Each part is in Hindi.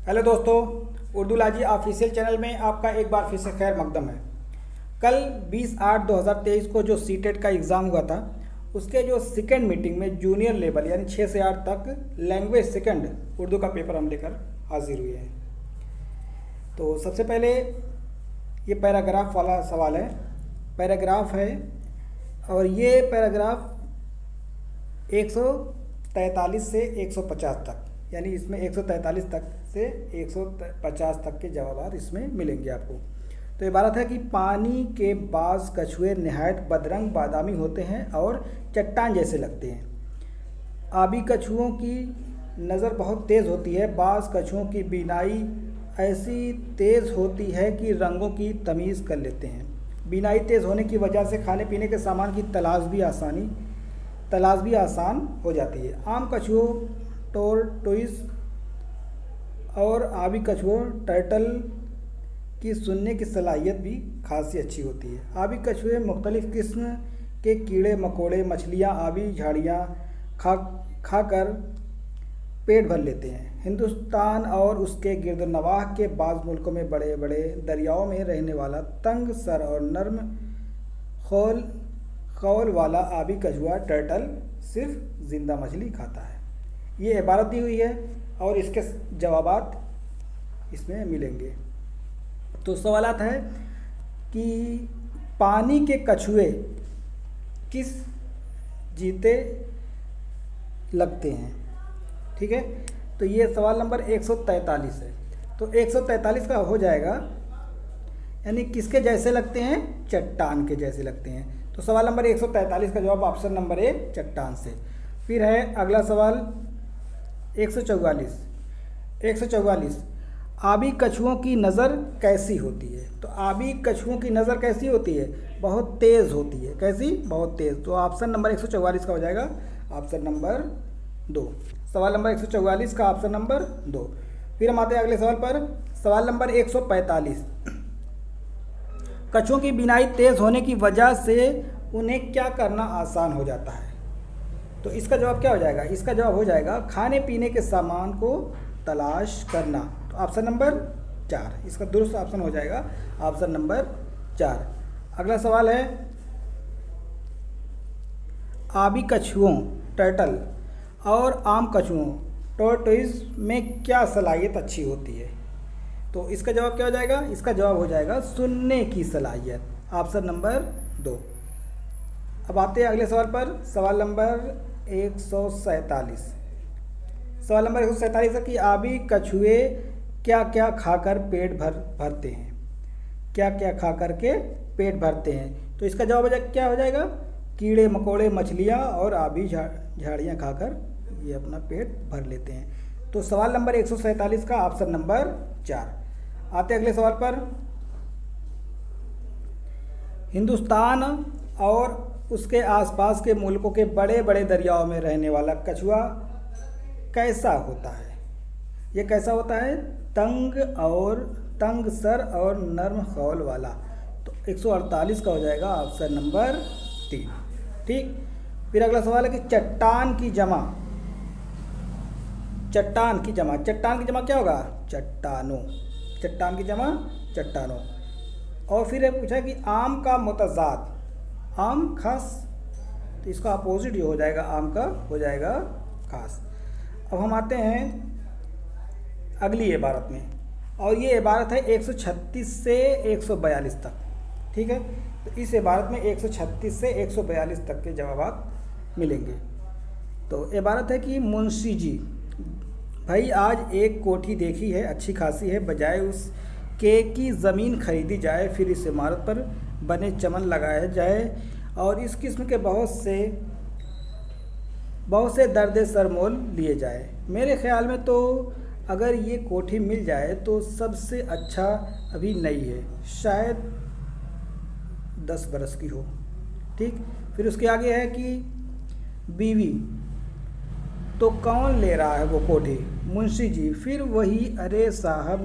हेलो दोस्तों, उर्दू लाजी ऑफिशियल चैनल में आपका एक बार फिर से खैर मकदम है। कल 20/8/2023 को जो सीटेट का एग्ज़ाम हुआ था, उसके जो सेकेंड मीटिंग में जूनियर लेवल यानी 6 से 8 तक लैंग्वेज सेकंड उर्दू का पेपर हम लेकर हाजिर हुए हैं। तो सबसे पहले ये पैराग्राफ वाला सवाल है। पैराग्राफ है और ये पैराग्राफ 143 से 150 तक, यानी इसमें 143 तक से 150 तक के जवाब इसमें मिलेंगे आपको। तो इबारत है कि पानी के बाज़ कछुए नहायत बदरंग बादामी होते हैं और चट्टान जैसे लगते हैं। आबी कछुओं की नज़र बहुत तेज़ होती है। बाज़ कछुओं की बीनाई ऐसी तेज़ होती है कि रंगों की तमीज़ कर लेते हैं। बीनाई तेज़ होने की वजह से खाने पीने के सामान की तलाश भी आसान हो जाती है। आम कछुओं टोरटोइस और आबी कछुओं टर्टल की सुनने की सलाहियत भी खासी अच्छी होती है। आबी कछुए मुख्तलिफ़ किस्म के कीड़े मकोड़े मछलियाँ आबी झाड़ियाँ खाकर पेट भर लेते हैं। हिंदुस्तान और उसके गिरदोनवाह के बाज़ मुल्कों में बड़े बड़े दरियाओं में रहने वाला तंग सर और नर्म खौल वाला आबी कछुआ टर्टल सिर्फ ज़िंदा मछली खाता है। ये इबारत दी हुई है और इसके जवाबात इसमें मिलेंगे। तो सवालात है कि पानी के कछुए किस जीते लगते हैं, ठीक है। तो ये सवाल नंबर 143 है। तो 143 का हो जाएगा, यानी किसके जैसे लगते हैं? चट्टान के जैसे लगते हैं। तो सवाल नंबर 143 का जवाब ऑप्शन नंबर ए चट्टान से। फिर है अगला सवाल 144। आबी कछुओं की नज़र कैसी होती है? तो आबी कछुओं की नज़र कैसी होती है? बहुत तेज़ होती है। कैसी? बहुत तेज़। तो ऑप्शन नंबर 144 का हो जाएगा ऑप्शन नंबर 2। सवाल नंबर 144 का ऑप्शन नंबर 2। फिर हम आते हैं अगले सवाल पर। सवाल नंबर 145। कछुओं की बीनाई तेज़ होने की वजह से उन्हें क्या करना आसान हो जाता है? तो इसका जवाब क्या हो जाएगा? इसका जवाब हो जाएगा खाने पीने के सामान को तलाश करना। तो ऑप्शन नंबर 4 इसका दुरुस्त ऑप्शन हो जाएगा, ऑप्शन नंबर 4। अगला सवाल है आबी कछुओं टर्टल और आम कछुओं टोरटोइस में क्या सलाहियत अच्छी होती है? तो इसका जवाब क्या हो जाएगा? इसका जवाब हो जाएगा सुनने की सलाहियत, ऑप्शन नंबर 2। अब आते हैं अगले सवाल पर। सवाल नंबर 147। सवाल नंबर 147 है कि आबी कछुए क्या क्या खाकर पेट भरते हैं? क्या क्या खा कर के पेट भरते हैं? तो इसका जवाब क्या हो जाएगा? कीड़े मकोड़े मछलियाँ और आबी झाड़ियाँ खाकर ये अपना पेट भर लेते हैं। तो सवाल नंबर 147 का ऑप्शन नंबर 4। आते अगले सवाल पर। हिंदुस्तान और उसके आसपास के मुल्कों के बड़े बड़े दरियाओं में रहने वाला कछुआ कैसा होता है? ये कैसा होता है? तंग सर और नर्म खौल वाला। तो 148 का हो जाएगा ऑप्शन नंबर 3, ठीक। फिर अगला सवाल है कि चट्टान की जमा क्या होगा? चट्टानों। चट्टान की जमा चट्टानों। और फिर पूछा कि आम का मुतज़ाद, आम खास, तो इसका अपोजिट ही हो जाएगा, आम का हो जाएगा खास। अब हम आते हैं अगली इबारत में, और ये इबारत है 136 से 142 तक, ठीक है। तो इस इबारत में 136 से 142 तक के जवाब मिलेंगे। तो इबारत है कि मुंशी जी, भाई आज एक कोठी देखी है, अच्छी खासी है, बजाय उसके की ज़मीन खरीदी जाए, फिर इस इमारत पर बने चमन लगाया जाए और इस किस्म के बहुत से दर्द सरमोल लिए जाए। मेरे ख्याल में तो अगर ये कोठी मिल जाए तो सबसे अच्छा अभी नई है, शायद 10 बरस की हो, ठीक। फिर उसके आगे है कि बीवी, तो कौन ले रहा है वो कोठी? मुंशी जी, फिर वही, अरे साहब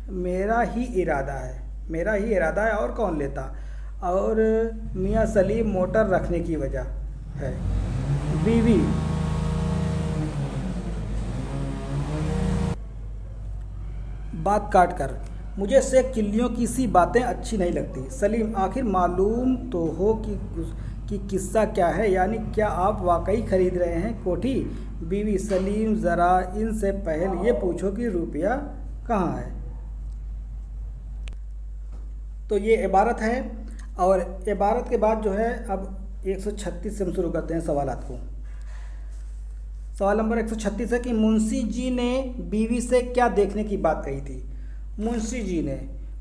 मेरा ही इरादा है और कौन लेता? और मियाँ सलीम मोटर रखने की वजह, है। बीवी, बात काट कर, मुझे शेख चिल्लियों की सी बातें अच्छी नहीं लगती। सलीम, आखिर मालूम तो हो कि किस्सा क्या है, यानी क्या आप वाकई खरीद रहे हैं कोठी? बीवी, सलीम, ज़रा इनसे पहले ये पूछो कि रुपया कहाँ है। तो ये इबारत है, और इबारत के बाद जो है अब 136 से हम शुरू करते हैं सवालात को। सवाल नंबर 136 है कि मुंशी जी ने बीवी से क्या देखने की बात कही थी। मुंशी जी ने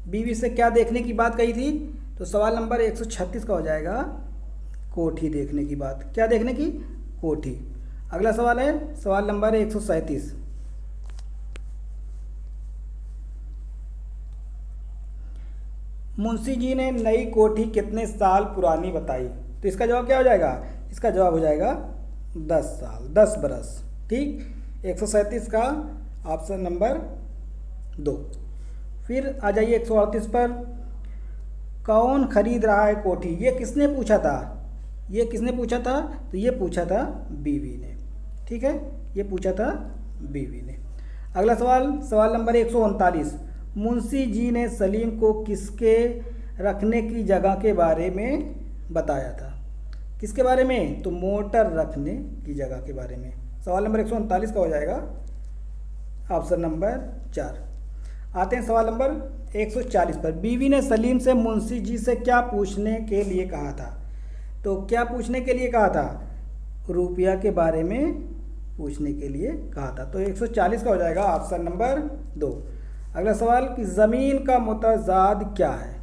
बीवी से क्या देखने की बात कही थी? तो सवाल नंबर 136 का हो जाएगा कोठी देखने की बात। क्या देखने की? कोठी। अगला सवाल है सवाल नंबर 137। मुंशी जी ने नई कोठी कितने साल पुरानी बताई। तो इसका जवाब क्या हो जाएगा? इसका जवाब हो जाएगा 10 साल, 10 बरस। ठीक, 137 का ऑप्शन नंबर 2। फिर आ जाइए 138 पर। कौन खरीद रहा है कोठी? ये किसने पूछा था? ये किसने पूछा था? तो ये पूछा था बीवी ने। ठीक है, ये पूछा था बीवी ने। अगला सवाल, सवाल नंबर 139। मुंशी जी ने सलीम को किसके रखने की जगह के बारे में बताया था? किसके बारे में? तो मोटर रखने की जगह के बारे में। सवाल नंबर 139 का हो जाएगा ऑप्शन नंबर 4। आते हैं सवाल नंबर 140 पर। बीवी ने सलीम से मुंशी जी से क्या पूछने के लिए कहा था? तो क्या पूछने के लिए कहा था? रुपया के बारे में पूछने के लिए कहा था। तो 140 का हो जाएगा ऑप्शन नंबर 2। अगला सवाल कि ज़मीन का मुतजाद क्या है?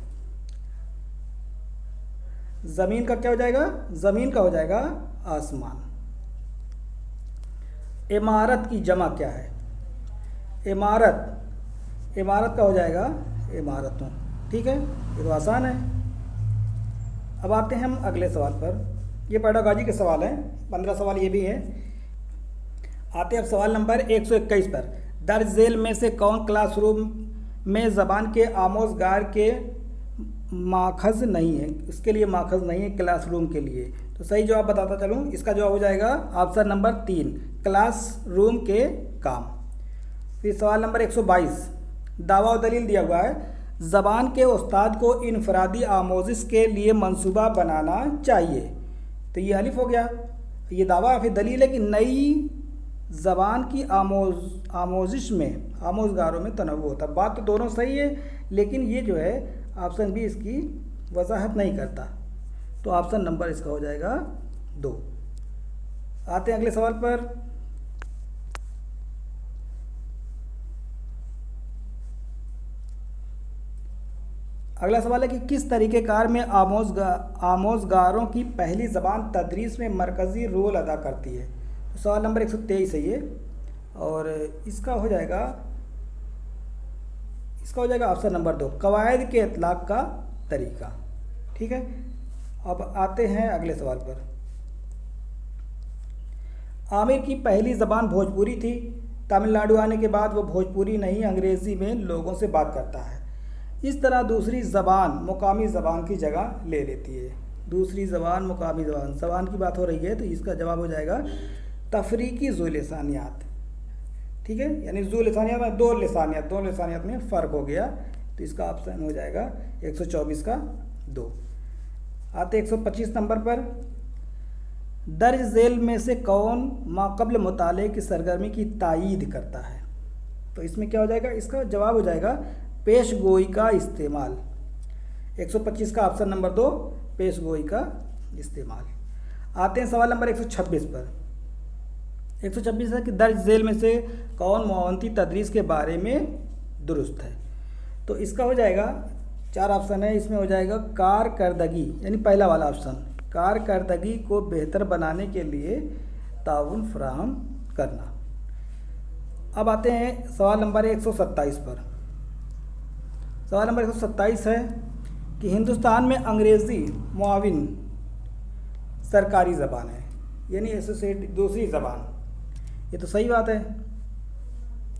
ज़मीन का क्या हो जाएगा? ज़मीन का हो जाएगा आसमान। इमारत की जमा क्या है? इमारत का हो जाएगा इमारतों। ठीक है, ये तो आसान है। अब आते हैं हम अगले सवाल पर। ये पेडागॉजी के सवाल हैं, 15 सवाल ये भी हैं। आते हैं अब सवाल नंबर 121 पर। दर्ज झेल में से कौन क्लासरूम में ज़बान के आमोज़गार के माखज़ नहीं है? इसके लिए माखज़ नहीं है क्लासरूम के लिए। तो सही जवाब बताता चलूँ, इसका जवाब हो जाएगा ऑप्शन नंबर 3, क्लासरूम के काम। फिर सवाल नंबर 122, दावा और दलील दिया हुआ है। ज़बान के उस्ताद को इनफरादी आमोज़िश के लिए मंसूबा बनाना चाहिए। तो ये अलिफ हो गया, ये दावा। फिर दलील है कि नई ज़बान की आमोज़िश में आमोज़गारों में तनव्वुर होता। बात तो दोनों सही है, लेकिन ये जो है ऑप्शन बी इसकी वजाहत नहीं करता। तो ऑप्शन नंबर इसका हो जाएगा 2। आते हैं अगले सवाल पर। अगला सवाल है कि किस तरीक़ेकार में आमोज़गारों की पहली ज़बान तदरीस में मरकज़ी रोल अदा करती है? तो सवाल नंबर 123 है ये, और इसका हो जाएगा ऑप्शन नंबर 2, कवायद के इतलाक़ का तरीका। ठीक है, अब आते हैं अगले सवाल पर। आमिर की पहली ज़बान भोजपुरी थी। तमिलनाडु आने के बाद वो भोजपुरी नहीं अंग्रेज़ी में लोगों से बात करता है। इस तरह दूसरी ज़बान मुकामी ज़बान की जगह ले लेती है। दूसरी ज़बान मुकामी ज़बान की बात हो रही है, तो इसका जवाब हो जाएगा तफरीकी ज़ू लिसानियात। ठीक है, यानी ज़ू लिसानियात में दो लिसानियात में फ़र्क हो गया। तो इसका ऑप्शन हो जाएगा 124 का 2। आते 125 नंबर पर। दर्ज झेल में से कौन माक़ब्ल मुताले की सरगर्मी की तायीद करता है? तो इसमें क्या हो जाएगा? इसका जवाब हो जाएगा पेश गोई का इस्तेमाल। 125 का ऑप्शन नंबर 2, पेश गोई का इस्तेमाल। आते हैं सवाल नंबर 126 पर। 126 है कि दर्ज झेल में से कौन मुआवनती तदरीस के बारे में दुरुस्त है? तो इसका हो जाएगा 4 ऑप्शन है, इसमें हो जाएगा कारकर्दगी, यानी पहला वाला ऑप्शन, कारकर्दगी को बेहतर बनाने के लिए ताउन फराहम करना। अब आते हैं सवाल नंबर 127 पर। सवाल नंबर 127 है कि हिंदुस्तान में अंग्रेज़ी मुआविन सरकारी ज़बान है, यानी एसोसिएट दूसरी ज़बान। ये तो सही बात है,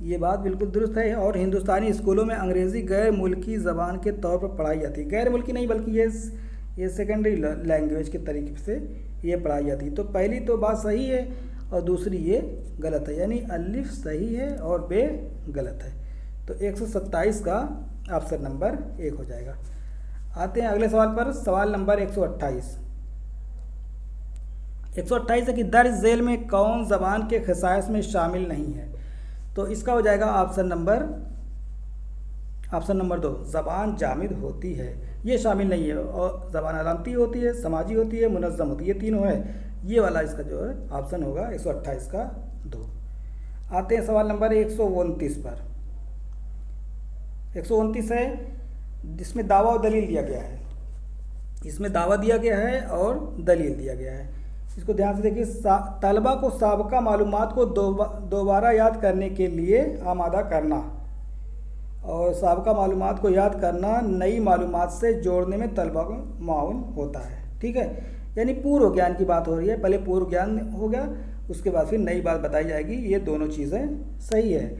ये बात बिल्कुल दुरुस्त है। और हिंदुस्तानी स्कूलों में अंग्रेज़ी गैर मुल्की ज़बान के तौर पर पढ़ाई जाती है। गैर मुल्की नहीं, बल्कि ये सेकेंडरी लैंग्वेज के तरीके से ये पढ़ाई जाती है। तो पहली तो बात सही है और दूसरी ये गलत है, यानी अलिफ सही है और बे गलत है। तो 127 का ऑप्शन नंबर 1 हो जाएगा। आते हैं अगले सवाल पर, सवाल नंबर 128। 128 है कि दर्ज झेल में कौन ज़बान के खसाइस में शामिल नहीं है। तो इसका हो जाएगा ऑप्शन नंबर 2, ज़बान जामिद होती है, ये शामिल नहीं है। और ज़बान अलामती होती है, समाजी होती है, मुनज़्ज़म होती है, ये तीनों है। ये वाला इसका जो है ऑप्शन होगा 128 का 2। आते हैं सवाल नंबर 129 पर। 129 है जिसमें दावा और दलील दिया गया है। इसमें दावा दिया गया है और दलील दिया गया है। इसको ध्यान से देखिए। तलबा को साबका मालूमात को दोबारा याद करने के लिए आमादा करना, और साबका मालूमात को याद करना नई मालूमात से जोड़ने में तलबा को माउन होता है। ठीक है, यानी पूर्व ज्ञान की बात हो रही है। पहले पूर्व ज्ञान हो गया, उसके बाद फिर नई बात बताई जाएगी। ये दोनों चीज़ें सही है,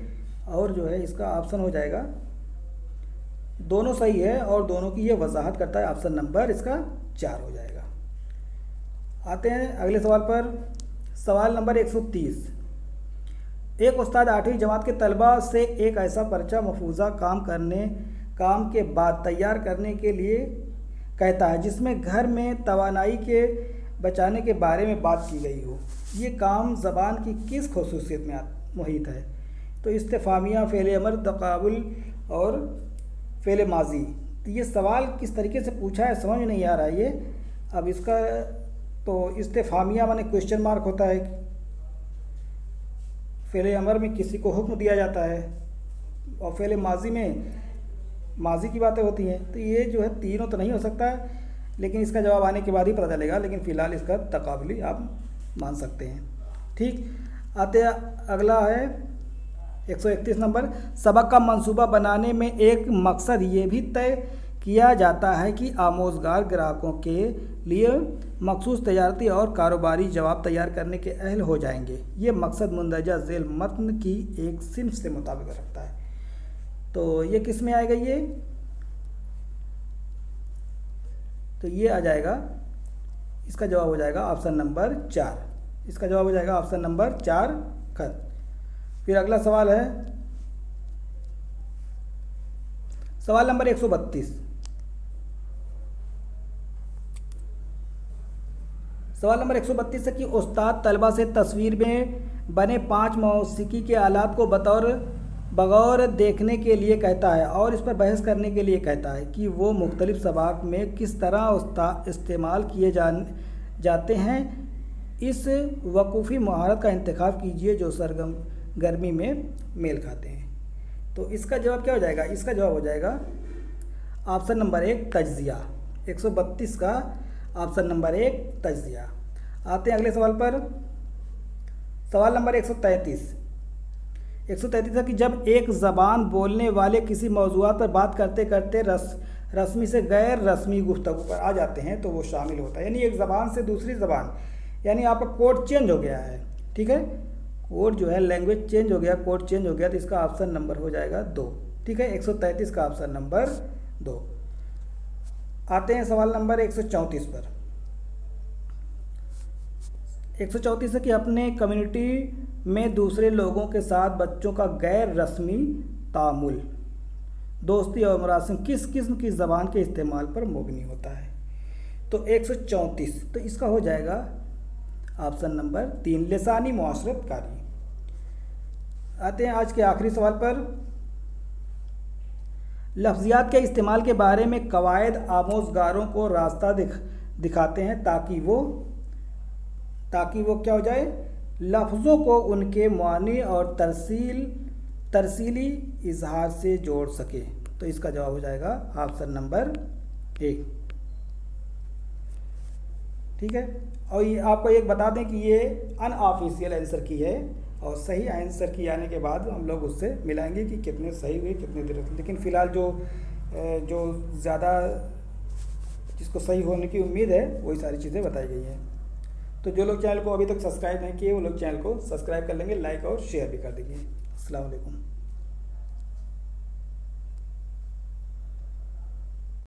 और जो है इसका ऑप्शन हो जाएगा, दोनों सही है और दोनों की ये वजाहत करता है। ऑप्शन नंबर इसका 4 हो जाएगा। आते हैं अगले सवाल पर, सवाल नंबर 130। एक उस्ताद 8वीं जमात के तलबा से एक ऐसा पर्चा महफूजा काम के बाद तैयार करने के लिए कहता है जिसमें घर में तवानाई के बचाने के बारे में बात की गई हो। ये काम ज़बान की किस खसूसियत में मुहित है। तो इस्तिफ़ामिया, फ़ेल अमर, तक़ाबुल और फ़ेल माजी। तो ये सवाल किस तरीके से पूछा है समझ नहीं आ रहा है ये। अब इसका तो इस्तिफ़ामिया माने क्वेश्चन मार्क होता है, फ़ेल अमर में किसी को हुक्म दिया जाता है, और फ़ेल माजी में माजी की बातें होती हैं। तो ये जो है तीनों तो नहीं हो सकता है, लेकिन इसका जवाब आने के बाद ही पता चलेगा। लेकिन फ़िलहाल इसका तक़ाबुली आप मान सकते हैं। ठीक, आते अगला है 131 नंबर। सबक का मंसूबा बनाने में एक मकसद ये भी तय किया जाता है कि आमोज़गार ग्राहकों के लिए मखसूस तजारती और कारोबारी जवाब तैयार करने के अहल हो जाएंगे। ये मकसद मुंदरजा झेल मतन की एक सिन्फ से मुताबिक रखता है। तो ये किस में आएगा ये? तो ये आ जाएगा, इसका जवाब हो जाएगा ऑप्शन नंबर 4। इसका जवाब हो जाएगा ऑप्शन नंबर 4 खत। फिर अगला सवाल है सवाल नंबर 132। सवाल नंबर 132 है कि उस्ताद तलबा से तस्वीर में बने 5 मौसीकी के आलात को बगौर देखने के लिए कहता है और इस पर बहस करने के लिए कहता है कि वो मुख्तलिफ सबाक में किस तरह इस्तेमाल किए जाते हैं। इस वकूफ़ी महारत का इंतखाब कीजिए जो सरगर्मी में मेल खाते हैं। तो इसका जवाब क्या हो जाएगा? इसका जवाब हो जाएगा ऑप्शन नंबर 1 तज्ज़िया। 132 का ऑप्शन नंबर 1 तज्ज़िया। आते हैं अगले सवाल पर, सवाल नंबर 133। 133 है कि जब एक ज़बान बोलने वाले किसी मौज़ूआत पर बात करते करते रस्मी से गैर रस्मी गुफ्तगू पर आ जाते हैं तो वो शामिल होता है। यानी एक ज़बान से दूसरी ज़बान, यानी आपका कोड चेंज हो गया है। ठीक है, कोड जो है लैंग्वेज चेंज हो गया, कोड चेंज हो गया, तो इसका ऑप्शन नंबर हो जाएगा 2। ठीक है, 133 का ऑप्शन नंबर 2। आते हैं सवाल नंबर 134 पर। 134 है कि अपने कम्युनिटी में दूसरे लोगों के साथ बच्चों का गैर रस्मी तामुल, दोस्ती और मरासिम किस किस्म की ज़बान के इस्तेमाल पर मबनी होता है। तो 134, तो इसका हो जाएगा ऑप्शन नंबर 3 लिसानी मुआशरत कारी। आते हैं आज के आखिरी सवाल पर, लफ्ज़ियात के इस्तेमाल के बारे में कवायद आमोज़गारों को रास्ता दिखाते हैं ताकि वो क्या हो जाए, लफ्ज़ों को उनके मानी और तरसीली इजहार से जोड़ सके। तो इसका जवाब हो जाएगा ऑप्शन नंबर 1। ठीक है, और ये आपको एक बता दें कि ये अनऑफिशियल आंसर की है, और सही आंसर की आने के बाद हम लोग उससे मिलाएंगे कि कितने सही हुए कितने गलत। लेकिन फ़िलहाल जो ज़्यादा जिसको सही होने की उम्मीद है वही सारी चीज़ें बताई गई हैं। तो जो लोग चैनल को अभी तक सब्सक्राइब नहीं किए वो लोग चैनल को सब्सक्राइब कर लेंगे, लाइक और शेयर भी कर देंगे। अस्सलाम वालेकुम।